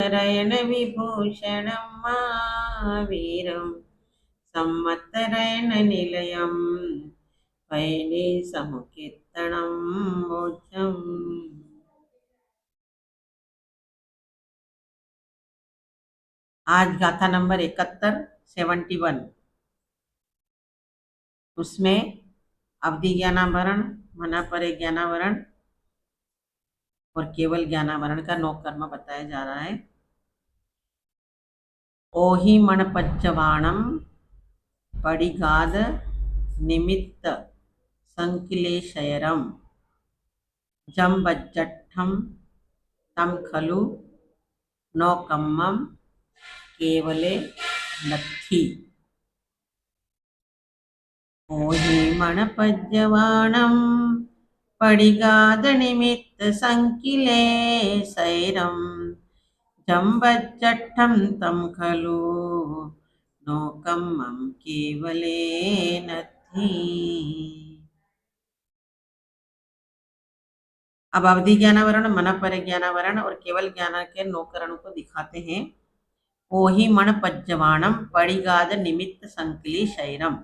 संवत्सरयन विभूषणं महावीरं संवत्सरयन निलयं पैने समुकीर्तनं मोक्षम्। आज गाथा नंबर 71 उसमें अवधि ज्ञानावरण, मनापरे ज्ञानावरण और केवल ज्ञानावरण का 9 कर्म बताया जा रहा है। ओहि मण पच्चवाणम पड़िगाद निमित्त संकिलेशयरम जंबज्जठम तम खलु नौकम्मम केवले नत्थि। ओहि मण पज्जवाणम पड़िगाद निमित्त संकिलेशयरम जंबज्जठम तम खलु नौकम्मम केवले नत्थि। अब अवधि ज्ञानावरण, मनपरे ज्ञानावरण और केवल ज्ञान के 9 करणों को दिखाते हैं। ओहि मण पज्जवाणम पड़िगाद निमित्त संकली शैरम।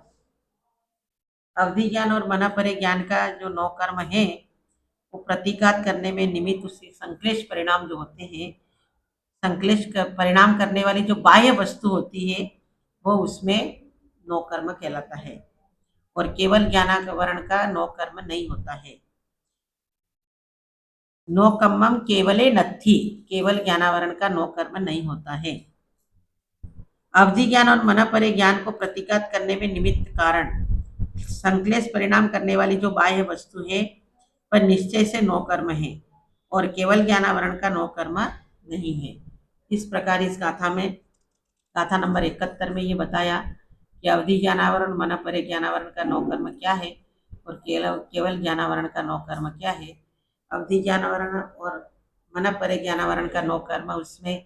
अवधि ज्ञान और मनपरे ज्ञान का जो 9 कर्म है वो प्रतीकात करने में निमित्त उससे संक्लेश परिणाम जो होते हैं, संक्लेश परिणाम करने वाली जो बाह्य वस्तु होती है वो उसमें 9 कर्म कहलाता है। और केवल ज्ञानावरण का 9 कर्म नहीं होता है। नो कम्मम केवले नत्थि, केवल ज्ञानावरण का 9 कर्म नहीं होता है। अवधि ज्ञान और मनपरे ज्ञान को प्रतीकात करने में निमित्त कारण संक्लेश परिणाम करने वाली जो बाह्य वस्तु है पर निश्चय से 9 कर्म है और केवल ज्ञानावरण का 9 कर्म नहीं है। इस प्रकार इस गाथा में, गाथा नंबर 71 में ये बताया कि अवधि ज्ञानावरण, मनपरे ज्ञानावरण का 9 कर्म क्या है और केवल ज्ञानावरण का 9 कर्म क्या है। अवधि ज्ञानावरण और मनपरे ज्ञानावरण का 9 कर्म उसमें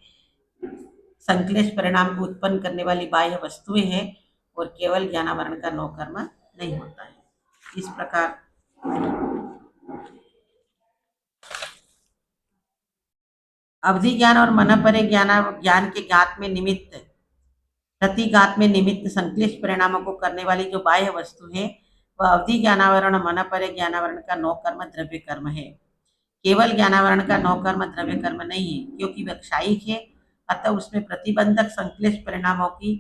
संक्लेश परिणाम को उत्पन्न करने वाली बाह्य वस्तुएं हैं और केवल ज्ञानावरण का 9 कर्म नहीं होता है। इस प्रकार अवधि ज्ञान और मनपरे ज्ञान के गात में निमित्त, प्रतिगात में निमित्त संक्लिष्ट परिणामों को करने वाली जो बाह्य वस्तु है वह अवधि ज्ञानावरण और मनपरे ज्ञानावरण का 9 कर्म द्रव्य कर्म है। केवल ज्ञानावरण का 9 कर्म द्रव्य कर्म नहीं है क्योंकि वह क्षायिक है, अतः उसमें प्रतिबंधक संक्लिष्ट परिणामों की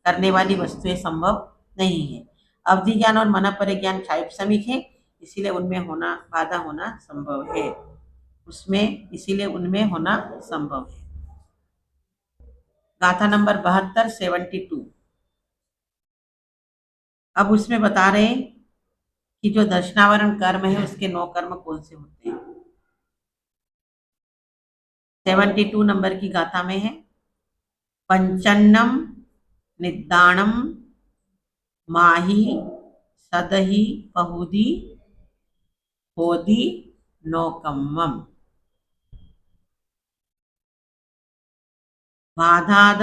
करने वाली वस्तुएं संभव नहीं है। अवधि ज्ञान और मनपरे ज्ञान क्षायिक समिक है, इसीलिए उनमें होना, बाधा होना संभव है, उसमें इसीलिए उनमें होना संभव है। गाथा नंबर 72 अब उसमें बता रहे हैं कि जो दर्शनावरण कर्म है उसके 9 कर्म कौन से होते हैं। 72 नंबर की गाथा में है पंचन्नम निदानम माही सदही पहुदी होदी नौकम्मम बाधाद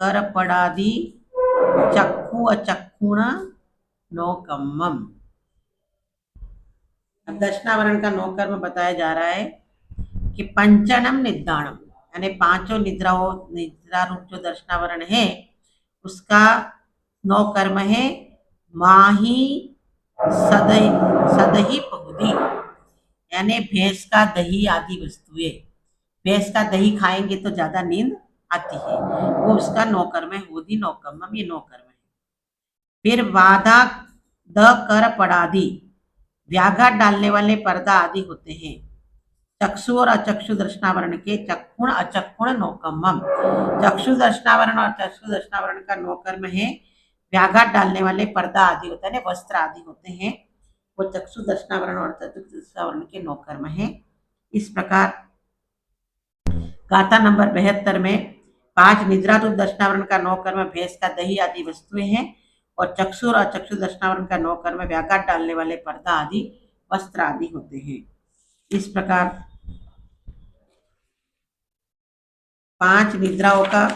करपड़ादि चक्षु अचक्षुण नौकम्मम। अब दर्शनावरण का 9 कर्म बताया जा रहा है कि पंचनम निदानम यानी 5 निद्रा रूप जो दर्शनावरण है उसका 9 कर्म है माही सदही पहुदी यानी भैंस का दही आदि वस्तुएं। भैंस का दही खाएंगे तो ज्यादा नींद आती है, वो उसका 9 कर्म है। होदी नौकम्मम ये 9 कर्म है। फिर वादा द कर पड़ादि व्याघात डालने वाले पर्दा आदि होते हैं। चक्षु और अचक्षु दर्शनावरण के चक्षुण अचक्षुण नौकम्मम। चक्षु दर्शनावरण और चक्षु दर्शनावरण का 9 कर्म है व्याघात डालने वाले पर्दा आदि होते हैं, वस्त्र आदि होते हैं, वो चक्षु दर्शनावरण और चक्षु दर्शनावरण के 9 कर्म है। इस प्रकार गाथा नंबर 72 में 5 निद्रा रूप दर्शनावरण का 9 कर्म भैंस का दही आदि वस्तुएं हैं और चक्षु और अचक्षु दर्शनावरण का 9 कर्म व्याघात डालने वाले पर्दा आदि वस्त्र आदि होते हैं। इस प्रकार 5 निद्राओं का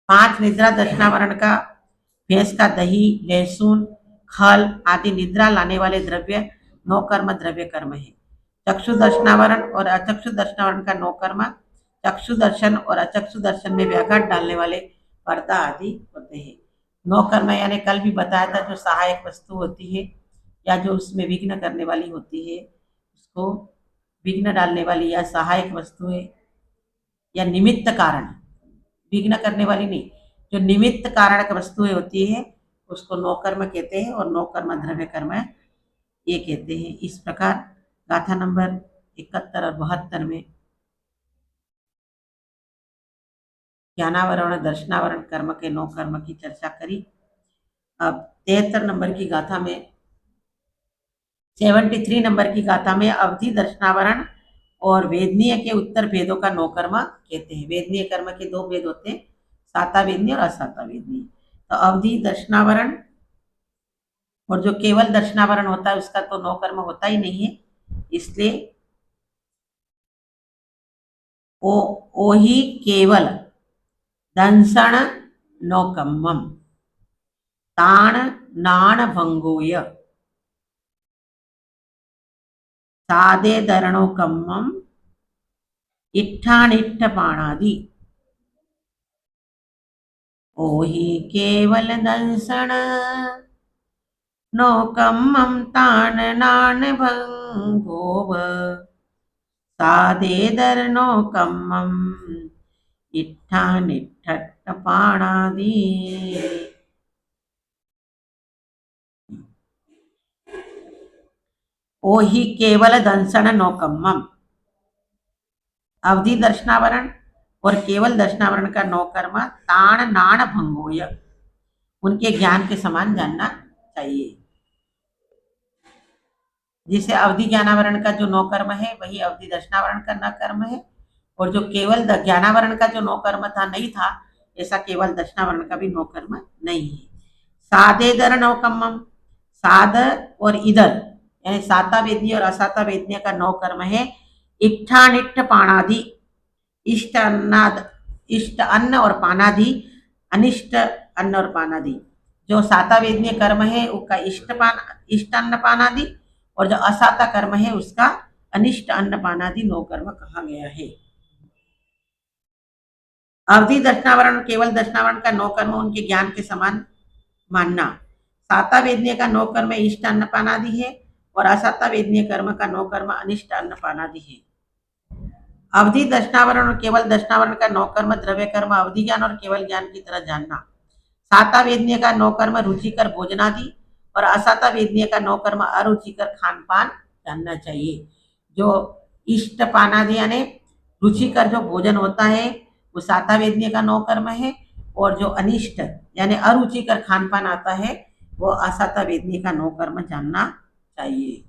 5 निद्रा दर्शनावरण का भैंस का दही, लहसुन, खल आदि निद्रा लाने वाले द्रव्य 9 कर्म द्रव्य कर्म है। चक्षु दर्शनावरण और अचक्षु दर्शनावरण का नौ कर्म चक्षु दर्शन और अचक्षु दर्शन में व्याघात डालने वाले पर्दा आदि होते हैं। नौ कर्म यानी कल भी बताया था, जो सहायक वस्तु होती है या जो उसमें विघ्न करने वाली होती है, उसको विघ्न डालने वाली या सहायक वस्तुएं या निमित्त कारण, विघ्न करने वाली नहीं, जो निमित्त कारणक वस्तुएं होती है उसको नौ कर्म कहते हैं और नौ कर्म द्रव्य कर्म ये कहते हैं। इस प्रकार गाथा नंबर 71 और 72 में ज्ञानावरण और दर्शनावरण कर्म के नौ कर्म की चर्चा करी। अब 73 नंबर की गाथा में 73 नंबर की गाथा में अवधि दर्शनावरण और वेदनीय के उत्तर भेदों का नौ कर्म कहते हैं। वेदनीय कर्म के दो भेद होते हैं, साता वेदनीय और असाता वेदनीय। तो अवधि दर्शनावरण और जो केवल दर्शनावरण होता है उसका तो नौ कर्म होता ही नहीं है, इसलिए ओ ही केवल दंसण नौकम्मम ताण नाण भंगोय सादे दरणोकम्मम इट्ठानिट्ठ पाणादि। ओहि केवल दंसण नौकम्मम ताण नाण भंगोव सादे दरणोकम्मम इट्ठानिट्ठ पाणादि। ओ ही केवल दंसण नौकम्मम, अवधि दर्शनावरण और केवल दर्शनावरण का नौ कर्म ताण नाण भंगोय, उनके ज्ञान के समान जानना चाहिए। जिसे अवधि ज्ञानावरण का जो नौ कर्म है वही अवधि दर्शनावरण का न कर्म है, और जो केवल ज्ञानावरण का जो नौ कर्म था नहीं था, ऐसा केवल दर्शनावरण का भी नौ कर्म नहीं है। सादे दर नौकम्मम, साद और इधर यानी साता वेदनीय और असाता वेदनीय का नौ कर्म है। इट्ठानिट्ठ पाणादि, इष्ट अन्नाद, इष्ट अन्न और पानादि, अनिष्ट अन्न और पानादि। जो साता वेदनीय कर्म है उसका इष्ट अन्न पानादि, और जो असाता कर्म है उसका अनिष्ट अन्न पानादि नौ कर्म कहा गया है। अवधि दर्शनावरण केवल दर्शनावरण का नौ कर्म उनके ज्ञान के समान मानना। साता वेदनीय का नौ कर्म इष्ट अन्न पानादि है और असाता वेदनीय कर्म का नौ कर्म अनिष्ट अन्न पानादि है। अवधि दर्शनावरण और केवल दर्शनावरण का नौ कर्म द्रव्य कर्म अवधि ज्ञान और केवल ज्ञान की तरह जानना। साता वेदनीय का नौ कर्म रुचिकर भोजनादि और असाता वेदनीय का नौ कर्म अरुचिकर खान पान जानना चाहिए। जो इष्ट पानादि यानी रुचिकर जो भोजन होता है वो साता वेदनीय का नौ कर्म है, और जो अनिष्ट यानी अरुचिकर खान पान आता है वो असाता वेदनीय का नौ कर्म जानना चाहिए।